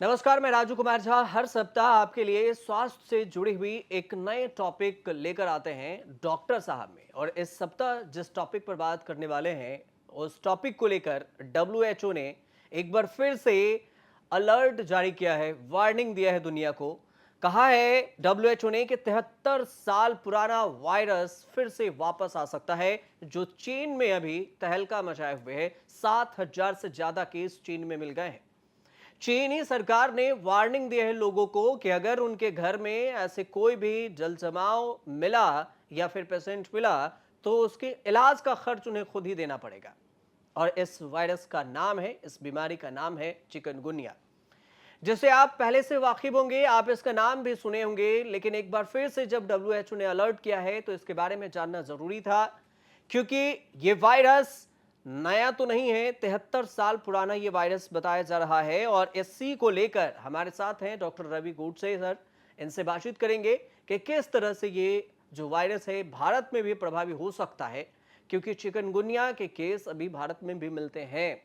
नमस्कार, मैं राजू कुमार झा हर सप्ताह आपके लिए स्वास्थ्य से जुड़ी हुई एक नए टॉपिक लेकर आते हैं डॉक्टर साहब में। और इस सप्ताह जिस टॉपिक पर बात करने वाले हैं उस टॉपिक को लेकर डब्ल्यूएचओ ने एक बार फिर से अलर्ट जारी किया है, वार्निंग दिया है दुनिया को। कहा है डब्ल्यूएचओ ने कि 73 साल पुराना वायरस फिर से वापस आ सकता है, जो चीन में अभी तहलका मचाए हुए है। 7,000 से ज्यादा केस चीन में मिल गए हैं। चीनी सरकार ने वार्निंग दी है लोगों को कि अगर उनके घर में ऐसे कोई भी जल जमाव मिला या फिर पेशेंट मिला तो उसके इलाज का खर्च उन्हें खुद ही देना पड़ेगा। और इस वायरस का नाम है, इस बीमारी का नाम है चिकनगुनिया, जिसे आप पहले से वाकिफ होंगे, आप इसका नाम भी सुने होंगे। लेकिन एक बार फिर से जब डब्ल्यूएचओ ने अलर्ट किया है तो इसके बारे में जानना जरूरी था, क्योंकि ये वायरस नया तो नहीं है। 73 साल पुराना ये वायरस बताया जा रहा है। और इसी को लेकर हमारे साथ हैं डॉक्टर रवि गोडसे सर। इनसे बातचीत करेंगे कि किस तरह से ये जो वायरस है भारत में भी प्रभावी हो सकता है, क्योंकि चिकनगुनिया के केस अभी भारत में भी मिलते हैं।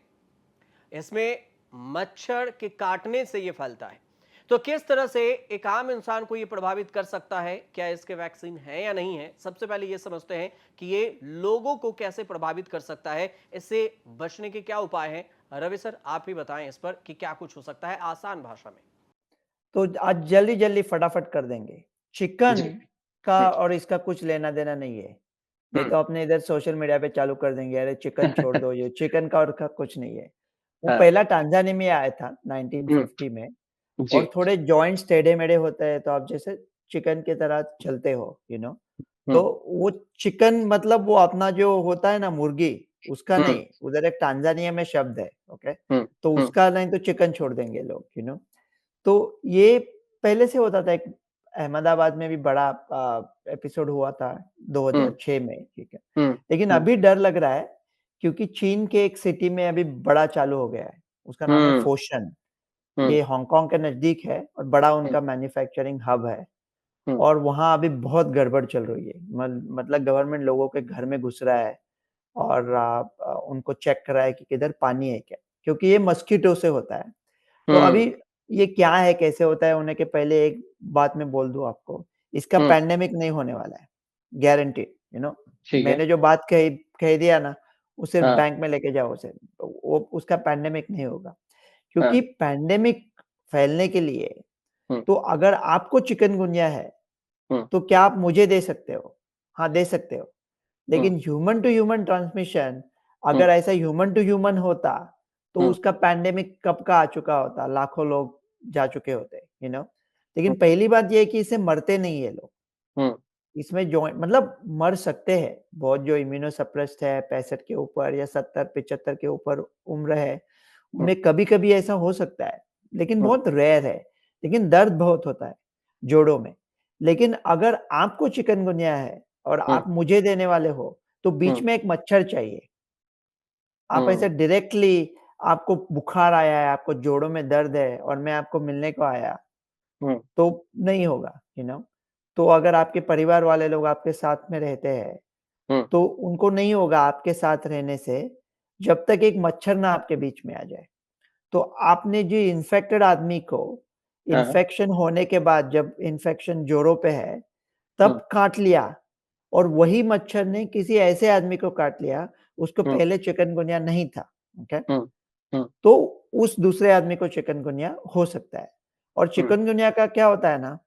इसमें मच्छर के काटने से ये फैलता है। तो किस तरह से एक आम इंसान को ये प्रभावित कर सकता है, क्या इसके वैक्सीन है या नहीं है? सबसे पहले ये समझते हैं कि ये लोगों को कैसे प्रभावित कर सकता है, इससे बचने के क्या उपाय हैं। रवि सर, आप ही बताएं इस पर कि क्या कुछ हो सकता है आसान भाषा में। तो आज जल्दी-जल्दी फटाफट कर देंगे। चिकन जी। का हम्म। और इसका कुछ लेना-देना नहीं है। नहीं हम्म। तो अपने इधर सोशल मीडिया पे चालू कर देंगे, अरे चिकन छोड़ दो, ये चिकन का और का कुछ नहीं है। वो हाँ। पहला टांजानिया में आया था हम्म। 1950 में। जी। और थोड़े जॉइंट्स टेढ़े-मेढ़े होते हैं, तो आप जैसे चिकन की तरह चलते हो, तो हम्म। वो चिकन मतलब वो अपना जो होता है ना मुर्गी, उसका हम्म। नहीं, उधर एक टांजानिया में शब्द है, ओके? हम्म। तो हम्म। उसका नहीं तो चिकन छोड़ देंगे लोग, तो ये पहले से होता था। एक अहमदाबाद में भी बड़ा एपिसोड हुआ था हम्म। 2006 में, ठीक है। हम्म। लेकिन हम्म। अभी डर लग रहा है, क्योंकि चीन के एक सिटी में अभी बड़ा चालू हो गया है, उसका नाम है हम्म। फोशन। हम्म। ये हांगकांग के नज़दीक है और बड़ा हम्म। उनका मैन्युफैक्चरिंग हब है। हम्म। और वहाँ अभी बहुत गड़बड़ चल रही है। मतलब गवर्नमेंट लोगों के घर में घुस रहा है और उनको चेक कर रहा है कि किधर पानी है क्या? क्योंकि ये मस्कीटो से होता है। तो हम्म। अभी ये क्या है, कैसे होता है होने के पहले एक बात मैं बोल दूँ आपको, इसका हम्म। पैंडेमिक नहीं होने वाला है, गारंटीड, ठीक है। मैंने जो बात कही कह दिया ना, वो सिर्फ हाँ। बैंक में लेके जाओ उसे, तो वो उसका पैंडेमिक नहीं होगा। हाँ। क्योंकि पैंडेमिक फैलने के लिए, हम्म। तो अगर आपको चिकनगुनिया है, हम्म। तो क्या आप मुझे दे सकते हो? हाँ, दे सकते हो। हम्म। लेकिन ह्यूमन टू ह्यूमन ट्रांसमिशन, हम्म। अगर ऐसा ह्यूमन टू ह्यूमन होता, तो हम्म। उसका पैंडेमिक कब का आ चुका होता, लाखों लोग जा चुके होते, लेकिन हम्म। पहली बात ये है कि इससे मरते नहीं है लोग। हम्म। इसमें जो मतलब मर सकते हैं, बहुत जो इम्यूनो सप्रेस्ड है, 65 के ऊपर या 70-75 के ऊपर उम्र है, हम्म। उन्हें कभी-कभी ऐसा हो सकता है, लेकिन हम्म। बहुत रेयर है। लेकिन दर्द बहुत होता है जोड़ों में। लेकिन अगर आपको चिकनगुनिया है और हम्म। आप मुझे देने वाले हो, तो बीच हम्म। में एक मच्छर चाहिए। आप ऐसे हम्म। डायरेक्टली, आपको बुखार आया है, आपको जोड़ों में दर्द है और मैं आपको मिलने को आया, हम्म। तो नहीं होगा, तो अगर आपके परिवार वाले लोग आपके साथ में रहते हैं, हम्म। तो उनको नहीं होगा आपके साथ रहने से, जब तक एक मच्छर ना आपके बीच में आ जाए। तो आपने जो इन्फेक्टेड आदमी को हाँ। इन्फेक्शन होने के बाद, जब इन्फेक्शन जोड़ों पे है, हम्म। तब काट लिया और वही मच्छर ने किसी ऐसे आदमी को काट लिया, उसको हम्म। पहले चिकनगुनिया नहीं था, ओके? हम्म। हम्म। तो उस दूसरे आदमी को चिकनगुनिया हो सकता है। और हम्म। चिकनगुनिया का क्या होता है ना,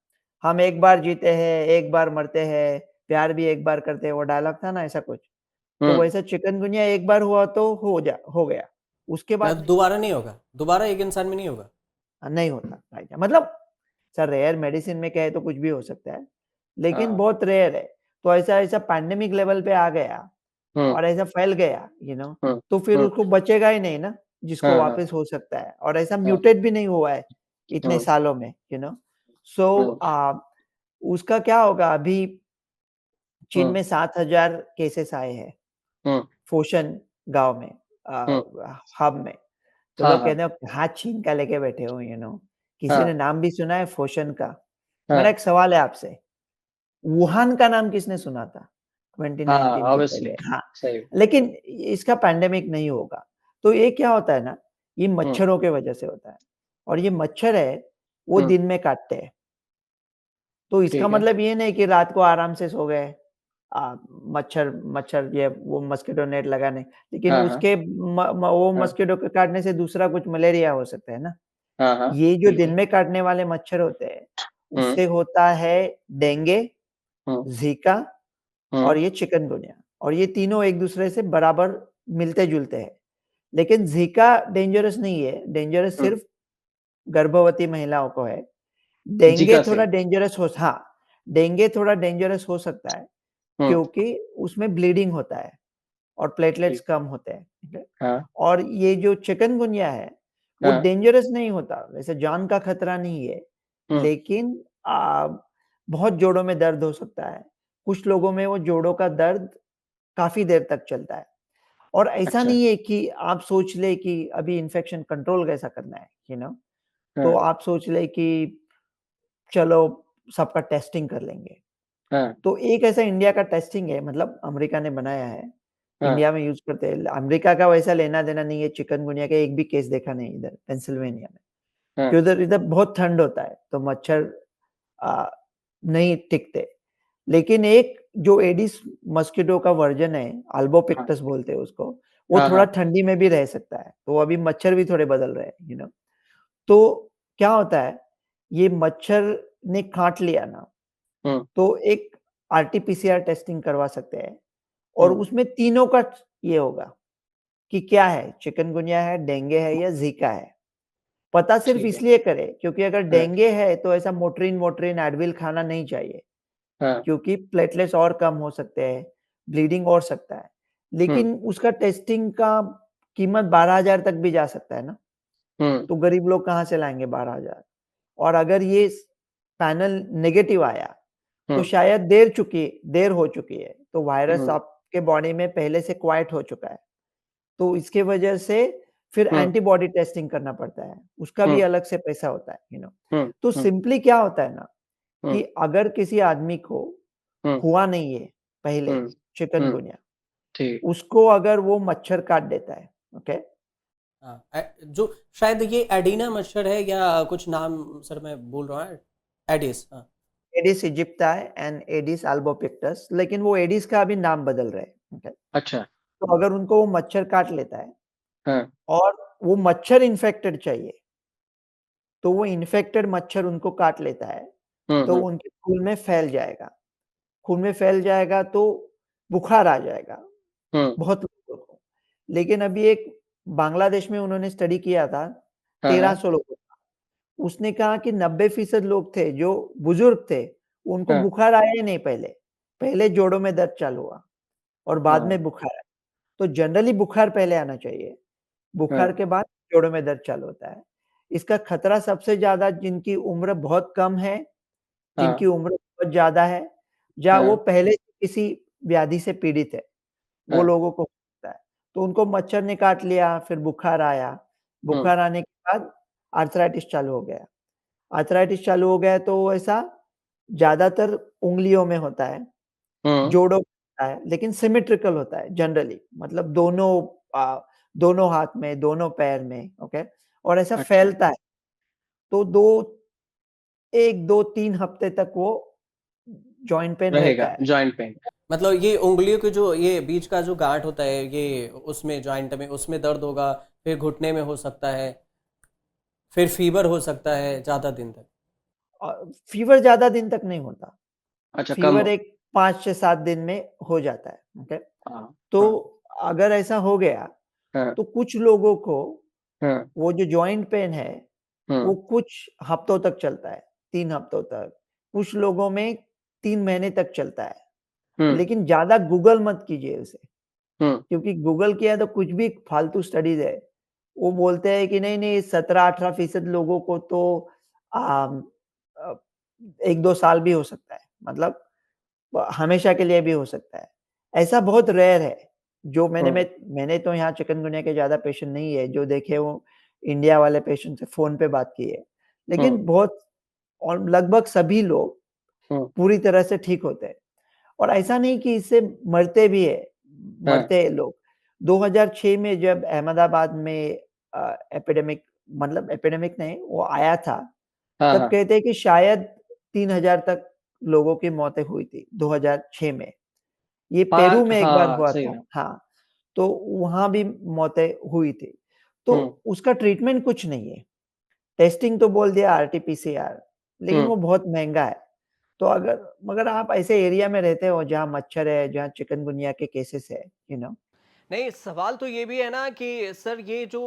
हम एक बार जीते हैं, एक बार मरते हैं, प्यार भी एक बार करते हैं, वो डायलॉग था ना ऐसा कुछ। तो हम्म। वैसा चिकनगुनिया एक बार हुआ तो हो गया, उसके बाद नहीं दोबारा नहीं होगा, दोबारा एक इंसान में नहीं होगा। नहीं होता भाईजान। मतलब सर, रेयर मेडिसिन में क्या है, तो कुछ भी हो सकता है, लेकिन हाँ। बहुत रेयर है। तो ऐसा ऐसा पैंडेमिक लेवल पे आ गया हम्म। और ऐसा फैल गया, हम्म। तो फिर हम्म। उसको बचेगा ही नहीं ना, जिसको हाँ। हाँ। वापस हो सकता है। और ऐसा हाँ। म्यूटेट भी नहीं हुआ है इतने हम्म। सालों में, सो हम्म। उसका क्या होगा अभी। चीन हम्म। में 7,000 केसेस आए हैं, हम्म। फोशन गाँव में, हम्म। हब में। तो हाँ। लोग हाँ। कहते हैं कहाँ चीन का लेके बैठे हो, किसी ने हाँ। नाम भी सुना है फोशन का? मेरा हाँ। एक सवाल है आपसे, वुहान का नाम किसने सुना था हाँ। 2019 के ऑब्वियसली। पहले? हाँ, सही। लेकिन इसका पैंडेमिक नहीं होगा। तो ये क्या होता है ना, ये हम्म। मच्छरों के वजह से होता है। और ये मच्छर है वो हम्म, दिन में काटते हैं। तो इसका ठीक है। मतलब ये नहीं कि रात को आराम से सो गए, मच्छर मच्छर ये वो मस्कीटो नेट लगाने, लेकिन हाँ हाँ उसके वो हाँ मस्कीटो के काटने से दूसरा कुछ मलेरिया हो सकता है ना। हाँ हाँ, ये जो दिन बिल्कुल। में काटने वाले मच्छर होते हैं, हम्म उससे होता है डेंगू, हम्म ज़िका हम्म, और ये चिकनगुनिया, और ये तीनों एक दूसरे से बराबर मिलते-जुलते हैं। लेकिन ज़िका डेंजरस नहीं है, डेंजरस हम्म, सिर्फ गर्भवती महिलाओं को है। डेंगू जीका से। थोड़ा डेंजरस हो हाँ, डेंगू थोड़ा डेंजरस हो सकता है, हम्म, क्योंकि उसमें ब्लीडिंग होता है और प्लेटलेट्स ठीक। कम होते हैं, ठीक है? हाँ और ये जो चिकनगुनिया है, वो हाँ। डेंजरस नहीं होता, वैसे जान का खतरा नहीं है, हम्म, लेकिन बहुत जोड़ों में दर्द हो सकता है। कुछ लोगों में वो जोड़ों का दर्द काफ़ी देर तक चलता है, और ऐसा अच्छा। नहीं है कि आप सोच लें कि अभी इन्फेक्शन कंट्रोल कैसा करना है, तो हाँ आप सोच लें कि चलो सबका टेस्टिंग कर लेंगे। हाँ तो एक ऐसा इंडिया का टेस्टिंग है, मतलब अमेरिका ने बनाया है, हाँ इंडिया में यूज़ करते हैं। अमेरिका का वैसा लेना-देना नहीं है, चिकनगुनिया का एक भी केस देखा नहीं इधर पेंसिल्वेनिया में, हाँ। कि उधर इधर बहुत ठंड होता है, तो मच्छर अ, नहीं टिकते। लेकिन एक जो एडिस मस्कीटो का वर्ज़न है, हाँ अल्बोपिक्टस बोलते हैं उसको, वो हाँ थोड़ा हाँ। ठंडी में भी रह सकता है। तो अभी मच्छर भी थोड़े बदल रहे हैं, तो क्या होता है, ये मच्छर ने काट लिया ना, हम्म तो एक आरटी-पीसीआर टेस्टिंग करवा सकते हैं, और हम्म, उसमें तीनों का ये होगा कि क्या है, चिकनगुनिया है, डेंगू है या ज़िका है। पता सिर्फ ठीक है। इसलिए करें क्योंकि अगर हाँ डेंगू है तो ऐसा मोट्रिन-वोट्रिन, एडविल खाना नहीं चाहिए, हाँ। क्योंकि प्लेटलेट्स और कम हो सकते हैं, ब्लीडिंग और सकता है। हम्म लेकिन उसका टेस्टिंग का कीमत 12,000 तक भी जा सकता है ना, हम्म तो गरीब लोग कहाँ से लाएँगे 12,000? और अगर ये स पैनल नेगेटिव आया, तो हम्म शायद देर हो चुकी है, तो वायरस हम्म आपके बॉडी में पहले से क्वाइट हो चुका है। तो इसके वजह से फिर हम्म एंटीबॉडी टेस्टिंग करना पड़ता है, उसका भी हम्म अलग से पैसा होता है, हम्म तो हम्म सिंपली क्या होता है ना, कि हम्म अगर किसी आदमी को हम्म हुआ नहीं है पहले हम्म हम्म, चिकनगुनिया, ठीक। उसको अगर वो मच्छर काट देता है, ओके? हाँ, जो शायद ये एडिना मच्छर है या कुछ नाम सर मैं भूल रहा हूँ। एडिस, हाँ। एडिस इजिप्टाई एंड एडिस अल्बोपिक्टस, लेकिन वो एडिस का अभी नाम बदल रहे हैं, ओके? अच्छा। तो अगर उनको वो मच्छर काट लेता है हाँ। और वो मच्छर इन्फेक्टेड चाहिए, तो वो इन्फेक्टेड मच्छर उनको काट लेता है, तो हम्म, उनके खून में फैल जाएगा। खून में फैल जाएगा तो बुखार आ जाएगा हम्म, बहुत लोगों को। लेकिन अभी एक बांग्लादेश में उन्होंने स्टडी किया था, हाँ हाँ 1300 लोगों का। उसने कहा कि 90% लोग थे जो बुजुर्ग थे, उनको हाँ बुखार आया ही नहीं पहले। पहले जोड़ों में दर्द चालू हुआ और बाद हाँ में बुखार आया। तो जनरली बुखार पहले आना चाहिए, बुखार हाँ के बाद जोड़ों में दर्द चालू होता है। इसका खतरा सबसे ज़्यादा जिनकी उम्र बहुत कम है, जिनकी हाँ उम्र बहुत ज़्यादा है, या वो हाँ पहले से किसी व्याधि से पीड़ित है, वो हाँ, लोगों को होता है। तो उनको मच्छर ने काट लिया, फिर बुखार आया, हम्म बुखार आने के बाद आर्थराइटिस चालू हो गया। आर्थराइटिस चालू हो गया तो ऐसा ज़्यादातर उँगलियों में होता है, हम्म, जोड़ों में होता है, लेकिन सिमेट्रिकल होता है जनरली, मतलब दोनों हाथ में, दोनों पैर में, ओके? और ऐसा अच्छा। फैलता है, तो 1, 2, 3 हफ्ते तक वो जॉइंट पेन रहता रहेगा है। Joint pain. मतलब ये उंगलियों के जो ये बीच का जो गांठ होता है, ये उसमें जॉइंट में उसमें दर्द होगा, फिर घुटने में हो सकता है, फिर फीवर हो सकता है ज़्यादा दिन तक। फीवर ज़्यादा दिन तक नहीं होता, अच्छा, कम फीवर हो। एक 5 से 7 दिन में हो जाता है, ओके? हाँ तो हाँ अगर ऐसा हो गया, हाँ तो कुछ लोगों को हाँ, वो जो जॉइंट पेन है, वो हम्म कुछ हफ्तों तक चलता है, 3 हफ्तों तक, कुछ लोगों में 3 महीने तक चलता है। हम्म लेकिन ज़्यादा गूगल मत कीजिए उसे, हम्म क्योंकि गूगल किया तो कुछ भी फालतू स्टडीज़ है। वो बोलते हैं कि नहीं-नहीं 17-18% लोगों को तो अम, अ, 1-2 साल भी हो सकता है, मतलब हमेशा के लिए भी हो सकता है। ऐसा बहुत रेयर है, जो हम्म मैंने तो यहाँ चिकनगुनिया के ज़्यादा पेशेंट नहीं है, जो देखे वो इंडिया वाले पेशेंट से फ़ोन पे बात की है। हम्म लेकिन बहुत और लगभग सभी लोग हम्म, पूरी तरह से ठीक होते हैं, और ऐसा नहीं कि इससे मरते भी हैं, हाँ मरते हैं लोग। 2006 में जब अहमदाबाद में एपिडेमिक मतलब एपिडेमिक नहीं, वो आया था, हाँ तब हाँ कहते हैं कि शायद 3000 तक लोगों की मौतें हुई थी 2006 में। ये पेरू में एक बार हाँ हुआ सही था। है। हाँ, तो वहाँ भी मौतें हुई थी। तो हम्म उसका ट्रीटमेंट कुछ नहीं है। टेस्टिंग तो बोल दिया आरटी-पीसीआर, लेकिन हम्म वो बहुत महँगा है। तो अगर मगर आप ऐसे एरिया में रहते हो जहाँ मच्छर है, जहाँ चिकनगुनिया के केसेस है, यू नो नहीं, सवाल तो ये भी है ना कि सर ये जो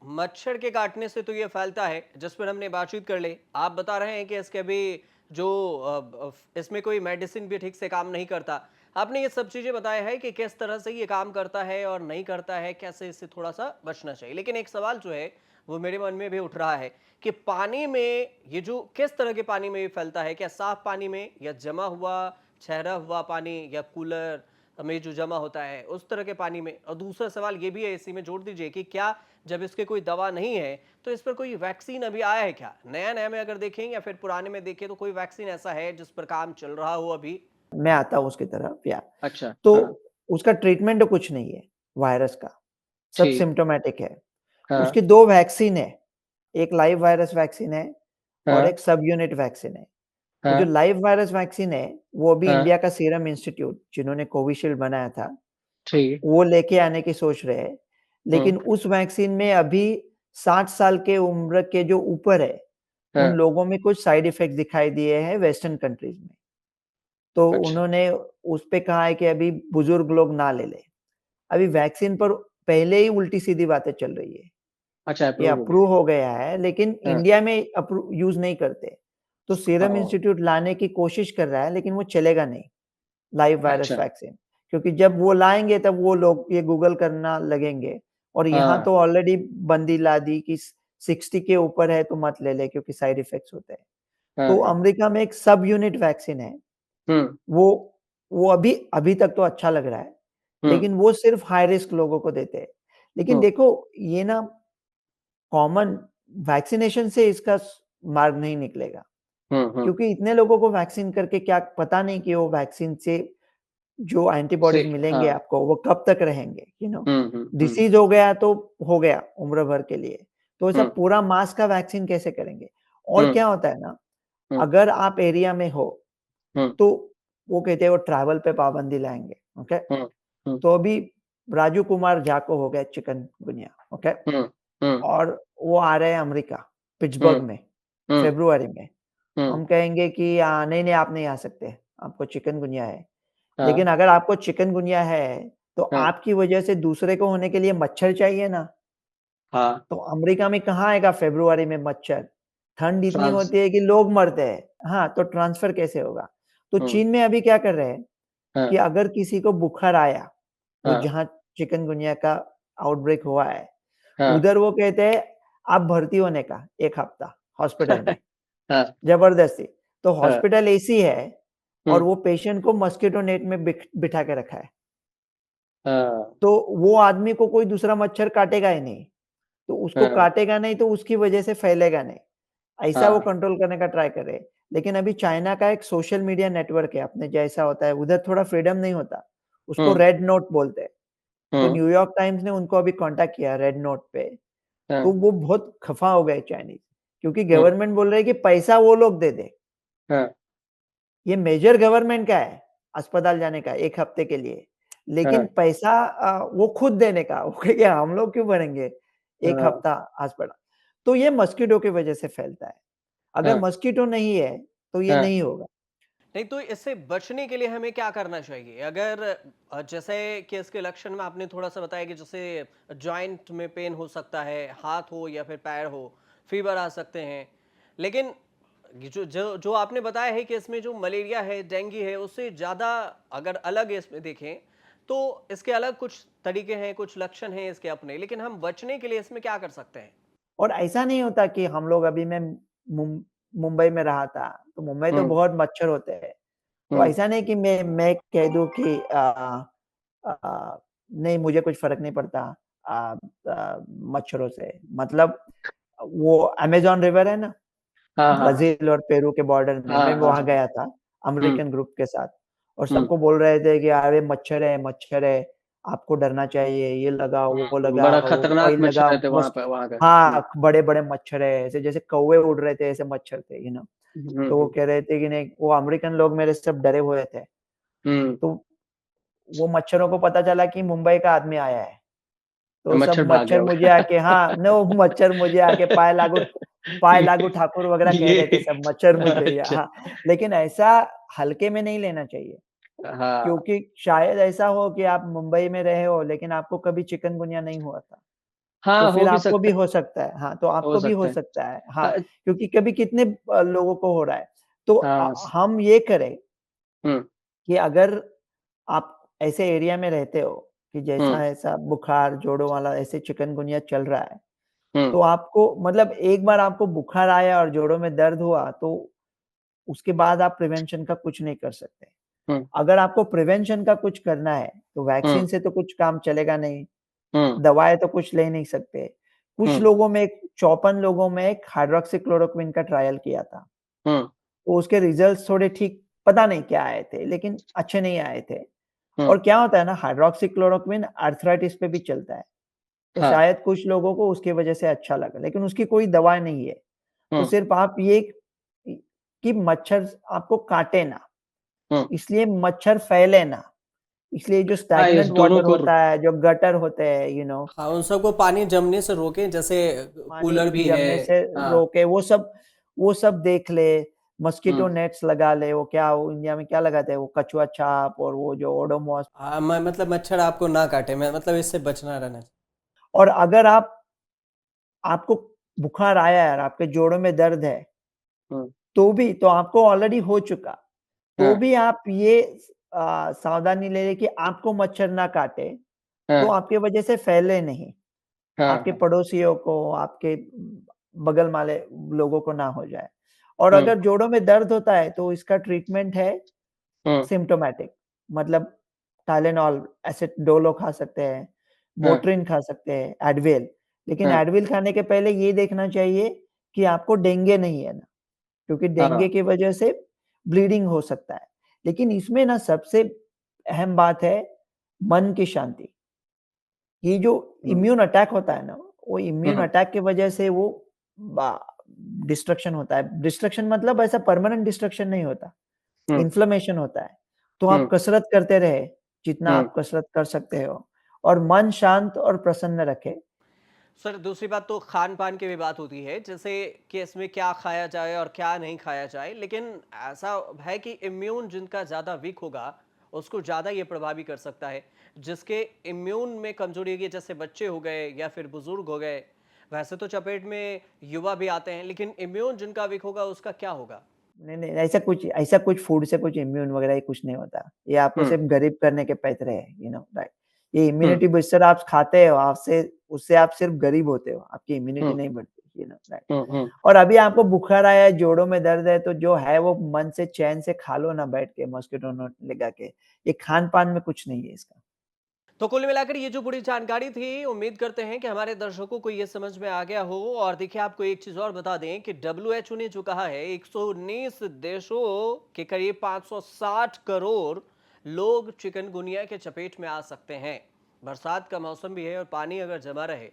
मच्छर के काटने से तो ये फैलता है, जिस पर हमने बातचीत कर ली। आप बता रहे हैं कि इसके अभी जो इसमें कोई मेडिसिन भी ठीक से काम नहीं करता। आपने ये सब चीज़ें बताया है कि किस तरह से ये काम करता है और नहीं करता है, कैसे इससे थोड़ा-सा बचना चाहिए। लेकिन एक सवाल जो है, वो मेरे मन में भी उठ रहा है कि पानी में ये जो किस तरह के पानी में ये फैलता है? क्या साफ पानी में या जमा हुआ, ठहरा हुआ पानी या कूलर में जो जमा होता है उस तरह के पानी में? और दूसरा सवाल ये भी है, इसी में जोड़ दीजिए कि क्या जब इसके कोई दवा नहीं है तो इस पर कोई वैक्सीन अभी आया है क्या? नया-नया में अगर देखें या फिर पुराने में देखें तो कोई वैक्सीन ऐसा है जिस पर काम चल रहा हो अभी? मैं आता हूँ उसकी तरफ या अच्छा तो हाँ उसका ट्रीटमेंट तो कुछ नहीं है वायरस का, सब ठीक सिम्प्टोमेटिक है। हाँ उसकी 2 वैक्सीन है, एक लाइव वायरस वैक्सीन है और हाँ एक सब यूनिट वैक्सीन है। तो जो हाँ लाइव वायरस वैक्सीन है, वो अभी हाँ इंडिया का सीरम इंस्टीट्यूट जिन्होंने कोविशील्ड बनाया था, ठीक वो लेके आने की सोच रहे हैं। हम्म लेकिन उस वैक्सीन में अभी 60 साल के उम्र के जो ऊपर है, उन हाँ लोगों में कुछ साइड इफ़ेक्ट दिखाई दिए हैं वेस्टर्न कंट्रीज़ में। तो अच्छा उन्होंने उस पे कहा है कि अभी बुजुर्ग लोग ना ले लें। अभी वैक्सीन पर पहले ही उल्टी-सीधी बातें चल रही है। अच्छा ये अप्रूव हो गया अप्रूव हो गया है, लेकिन हाँ इंडिया में यूज़ नहीं करते। तो सीरम हाँ इंस्टीट्यूट लाने की कोशिश कर रहा है, लेकिन वो चलेगा नहीं, लाइव वायरस अच्छा वैक्सीन। क्योंकि जब वो लाएँगे, तब वो लोग ये गूगल करना लगेंगे और यहाँ हाँ तो ऑलरेडी बंदी ला दी कि 60 के ऊपर है तो मत ले लें क्योंकि साइड इफ़ेक्ट्स होते हैं। हाँ तो हाँ अमेरिका में एक सब यूनिट वैक्सीन है, हम्म वो वो अभी अभी तक तो अच्छा लग रहा है, हम्म लेकिन वो सिर्फ़ हाई रिस्क लोगों को देते हैं। लेकिन हम्म देखो, ये ना कॉमन वैक्सिनेशन से इसका मार्ग नहीं निकलेगा, हम्म क्योंकि इतने लोगों को वैक्सीन करके क्या पता नहीं कि वो वैक्सीन से जो से एंटीबॉडीज़ मिलेंगे हाँ आपको, वो कब तक रहेंगे, यू नो? हम्म डिसीज़ हो गया तो हो गया उम्र भर के लिए, तो ऐसा हम्म पूरा मास का वैक्सीन कैसे करेंगे? और हम्म क्या होता है ना, हम्म अगर आप एरिया में हो, हम्म तो वो कहते हैं वो ट्रैवल पे पाबंदी लाएँगे, ओके? हम्म हम्म तो अभी राजू कुमार झा को हो गया चिकनगुनिया, ओके? हम्म हम्म और वो आ रहे हैं अमेरिका, पिट्सबर्ग हम्म में, हम्म फ़रवरी में। हम्म हम कहेंगे कि नहीं, नहीं आप नहीं आ सकते, आपको चिकनगुनिया है। हाँ लेकिन अगर आपको चिकनगुनिया है, तो हाँ आपकी वजह से दूसरे को होने के लिए मच्छर चाहिए ना, हाँ तो अमेरिका में कहाँ आएगा फ़रवरी में मच्छर? ठंड इतनी फ्रांस होती है कि लोग मरते हैं। हाँ, तो ट्रांसफ़र कैसे होगा? तो हम्म चीन में अभी क्या कर रहे हैं हाँ कि अगर किसी को बुखार आया, वो हाँ जहाँ चिकनगुनिया का आउटब्रेक हुआ है, हाँ उधर वो कहते हैं आप भर्ती होने का 1 हफ्ता हॉस्पिटल में, हाँ ज़बरदस्ती। तो हाँ हॉस्पिटल एसी है और हम्म वो पेशेंट को मस्कीटो नेट में बिठा के रखा है। हाँ तो वो आदमी को कोई दूसरा मच्छर काटेगा ही नहीं। तो उसको हाँ काटेगा नहीं तो उसकी वजह से फैलेगा नहीं। ऐसा वो हाँ कंट्रोल करने का ट्राई कर रहे हैं। लेकिन अभी चाइना का एक सोशल मीडिया नेटवर्क है, अपने जैसा होता है, उधर थोड़ा फ्रीडम नहीं होता। उसको हम्म रेड नोट बोलते हैं। तो हम्म न्यूयॉर्क टाइम्स ने उनको अभी कॉन्टैक्ट किया रेड नोट पे। तो हाँ वो बहुत खफ़ा हो गए चाइनीज़, क्योंकि हम्म गवर्नमेंट बोल रही है कि पैसा वो लोग दे दें। हाँ ये मेजर गवर्नमेंट का है, अस्पताल जाने का 1 हफ्ते के लिए। लेकिन हाँ पैसा वो खुद देने का, वो कहेंगे हम लोग क्यों भरेंगे 1 हाँ हफ्ता अस्पताल। तो ये मस्कीटो की वजह से फैलता है। अगर हाँ मस्कीटो नहीं है, तो ये हाँ नहीं होगा। नहीं, तो इससे बचने के लिए हमें क्या करना चाहिए? अगर जैसे कि इसके लक्षण में आपने थोड़ा-सा बताया कि जैसे जॉइंट में पेन हो सकता है, हाथ हो या फिर पैर हो, फ़ीवर आ सकते हैं। लेकिन ये जो आपने बताया है कि इसमें जो मलेरिया है, डेंगू है, उससे ज़्यादा अगर अलग इसमें देखें, तो इसके अलग कुछ तरीके हैं, कुछ लक्षण हैं इसके अपने। लेकिन हम बचने के लिए इसमें क्या कर सकते हैं? और ऐसा नहीं होता कि हम लोग अभी मैं मुंबई में रहा था, तो मुंबई तो हम्म बहुत मच्छर होते हैं। तो हम्म ऐसा नहीं कि मैं कह दूँ कि नहीं मुझे कुछ फ़र्क नहीं पड़ता अ मच्छरों से। मतलब वो अमेज़न रिवर है ना, हाँ हाँ ब्राज़ील और पेरू के बॉर्डर में, हाँ मैं हाँ वहाँ हाँ गया था हम्म अमेरिकन ग्रुप के साथ और हम्म सबको बोल रहे थे कि अरे मच्छर है, मच्छर है आपको डरना चाहिए, ये लगाओ, वो बड़ा लगाओ, खतरनाक ऑयल मच्छर लगाओ, रहते वहां बस पे वहां का। हाँ, बड़े-बड़े मच्छर है, ऐसे जैसे कौवे उड़ रहे थे, ऐसे मच्छर थे, तो वो हम्म कह रहे थे कि नहीं, वो अमेरिकन लोग मेरे सब डरे हुए थे। हम्म तो वो मच्छरों को पता चला कि मुंबई का आदमी आया है, तो मच्छर सब भाग गया मच्छर मुझे होगा। आके हाँ, नो मच्छर मुझे आके पाय लागू ठाकुर वगैरह कह रहे थे ये सब मच्छर मुझे या अच्छा। हाँ, लेकिन ऐसा हल्के में नहीं लेना चाहिए, हाँ क्योंकि शायद ऐसा हो कि आप मुंबई में रहे हो लेकिन आपको कभी चिकनगुनिया नहीं हुआ था, तो हाँ, हो फिर भी आपको भी सकता हो सकता है। हाँ, तो है, हो आपको भी हो सकता है। सकता है। हाँ, अ, क्योंकि कभी कितने लोगों को हो रहा है। तो हाँ हम ये करें हम्म कि अगर आप ऐसे एरिया में रहते हो कि हम्म जैसा ऐसा बुखार, जोड़ों वाला ऐसे चिकनगुनिया चल रहा है, हम्म तो आपको मतलब एक बार आपको बुखार आया और जोड़ों में दर्द हुआ, तो उसके बाद आप प्रिवेंशन का कुछ नहीं कर सकते। हम्म अगर आपको प्रिवेंशन का कुछ करना है, तो हम्म वैक्सीन से तो कुछ काम चलेगा नहीं, हम्म दवाएँ तो कुछ ले नहीं सकते। कुछ हम्म लोगों में 54 लोगों में एक हाइड्रॉक्सी क्लोरोक्विन का ट्रायल किया था। हम्म तो उसके रिज़ल्ट्स थोड़े ठीक पता नहीं क्या आए थे, लेकिन अच्छे नहीं आए थे। हम्म और क्या होता है ना, हाइड्रॉक्सी क्लोरोक्विन आर्थराइटिस पे भी चलता है। तो हाँ शायद कुछ लोगों को उसकी वजह से अच्छा लगा, लेकिन उसकी कोई दवा नहीं है। तो हम्म सिर्फ़ आप ये कि मच्छर आपको काटे ना, हम्म इसलिए मच्छर फैले ना, इसलिए जो हाँ, इस स्टैग्नेंट दोनों वाटर को होता है, जो गटर होते हैं, हाँ, उन सबको पानी जमने से रोकें, जैसे पानी कूलर भी है। जमने से हाँ रोके, वो सब देख ले, मस्कीटो हम्म नेट्स लगा ले, वो इंडिया में क्या लगाते हैं, वो कछुआ छाप और वो जो ओडोमॉस। हाँ, मतलब मच्छर आपको ना काटे, मैं मतलब इससे बचना रहना चाहिए। और अगर आपको बुखार आया है और आपके जोड़ों में दर्द है, हम्म तो आपको ऑलरेडी हो चुका, तो हाँ भी आप ये सावधानी ले लें कि आपको मच्छर ना काटे, तो हाँ आपके वजह से फैले नहीं। हाँ आपके हाँ पड़ोसियों को, आपके बगल वाले लोगों को ना हो जाए। और हम्म अगर जोड़ों में दर्द होता है तो इसका ट्रीटमेंट है हम्म सिम्प्टोमैटिक, मतलब टाइलेनॉल, एसिडोलो खा सकते हैं, हाँ मोट्रिन खा सकते हैं, एडविल। लेकिन हाँ एडविल खाने के पहले ये देखना चाहिए कि आपको डेंगू नहीं है ना, क्योंकि डेंगू हाँ की वजह से ब्लीडिंग हो सकता है। लेकिन इसमें ना सबसे अहम बात है मन की शांति। ये जो हम्म इम्यून अटैक होता है ना, वो इम्यून हम्म अटैक की वजह से वो बा डिस्ट्रक्शन होता है। डिस्ट्रक्शन मतलब ऐसा परमानेंट डिस्ट्रक्शन नहीं होता, हम्म इन्फ्लेमेशन होता है। तो आप हम्म कसरत करते रहे, जितना हम्म आप कसरत कर सकते हो और मन शांत और प्रसन्न रखें। सर, दूसरी बात तो खान-पान की भी बात होती है, जैसे कि इसमें क्या खाया जाए और क्या नहीं खाया जाए। लेकिन ऐसा है कि इम्यून जिनका ज़्यादा वीक होगा, उसको ज़्यादा ये प्रभावी कर सकता है। जिसके इम्यून में कमज़ोरी होगी, जैसे बच्चे हो गए या फिर बुज़ुर्ग हो गए, वैसे तो चपेट में युवा भी आते हैं, लेकिन इम्यून जिनका वीक होगा, उसका क्या होगा? नहीं, नहीं, ऐसा कुछ फूड से कुछ इम्यून वगैरह ये कुछ नहीं होता। ये आपको हम्म सिर्फ़ गरीब करने के पैतरे हैं, राइट। ये हम्म इम्यूनिटी बूस्टर आप खाते हो, उससे आप सिर्फ़ गरीब होते हो, आपकी इम्यूनिटी हम्म नहीं बढ़ती, राइट। हम्म और अभी आपको बुखार आया है, जोड़ों में दर्द है, तो जो है वो मन से चैन से खा लो ना बैठ के मॉस्किटो नेट लगा के। ये खान-पान में कुछ नहीं है इसका। तो कुल मिलाकर ये जो पूरी जानकारी थी, उम्मीद करते हैं कि हमारे दर्शकों को ये समझ में आ गया हो। और देखिए, आपको एक चीज और बता दें कि डब्ल्यूएचओ ने जो कहा है, 119 देशों के करीब 560 करोड़ लोग चिकनगुनिया के चपेट में आ सकते हैं। बरसात का मौसम भी है और पानी अगर जमा रहे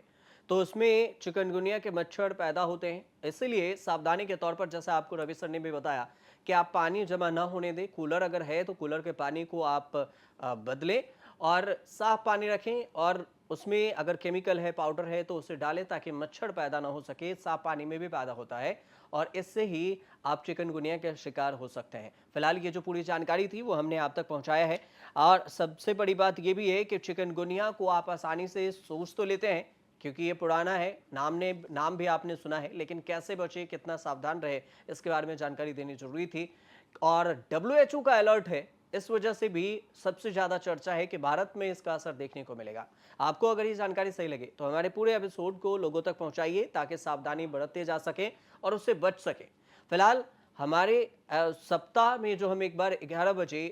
तो उसमें चिकनगुनिया के मच्छर पैदा होते हैं। इसीलिए सावधानी के तौर पर, जैसा आपको रवि सर ने भी बताया, कि आप पानी जमा ना होने दें। कूलर अगर है तो कूलर के पानी को आप बदलें और साफ पानी रखें। और उसमें अगर केमिकल है, पाउडर है, तो उसे डालें ताकि मच्छर पैदा ना हो सके। साफ पानी में भी पैदा होता है और इससे ही आप चिकनगुनिया के शिकार हो सकते हैं। फिलहाल ये जो पूरी जानकारी थी वो हमने आप तक पहुंचाया है। और सबसे बड़ी बात ये भी है कि चिकनगुनिया को आप आसानी से सोच तो लेते हैं, क्योंकि ये पुराना है, नाम भी आपने सुना है, लेकिन कैसे बचे, कितना सावधान रहे, इसके बारे में जानकारी देनी जरूरी थी। और डब्ल्यूएचओ का अलर्ट है, इस वजह से भी सबसे ज्यादा चर्चा है कि भारत में इसका असर देखने को मिलेगा। आपको अगर ये जानकारी सही लगे तो हमारे पूरे एपिसोड को लोगों तक पहुंचाइए, ताकि सावधानी बरतते जा सके और उससे बच सके। फिलहाल हमारे सप्ताह में जो हम एक बार 11 बजे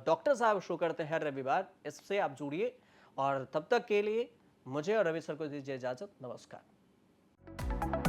डॉक्टर साहब शो करते हैं हर रविवार, इससे आप जुड़िए। और तब तक के लिए मुझे और रवि सर को दीजिए इजाजत। नमस्कार।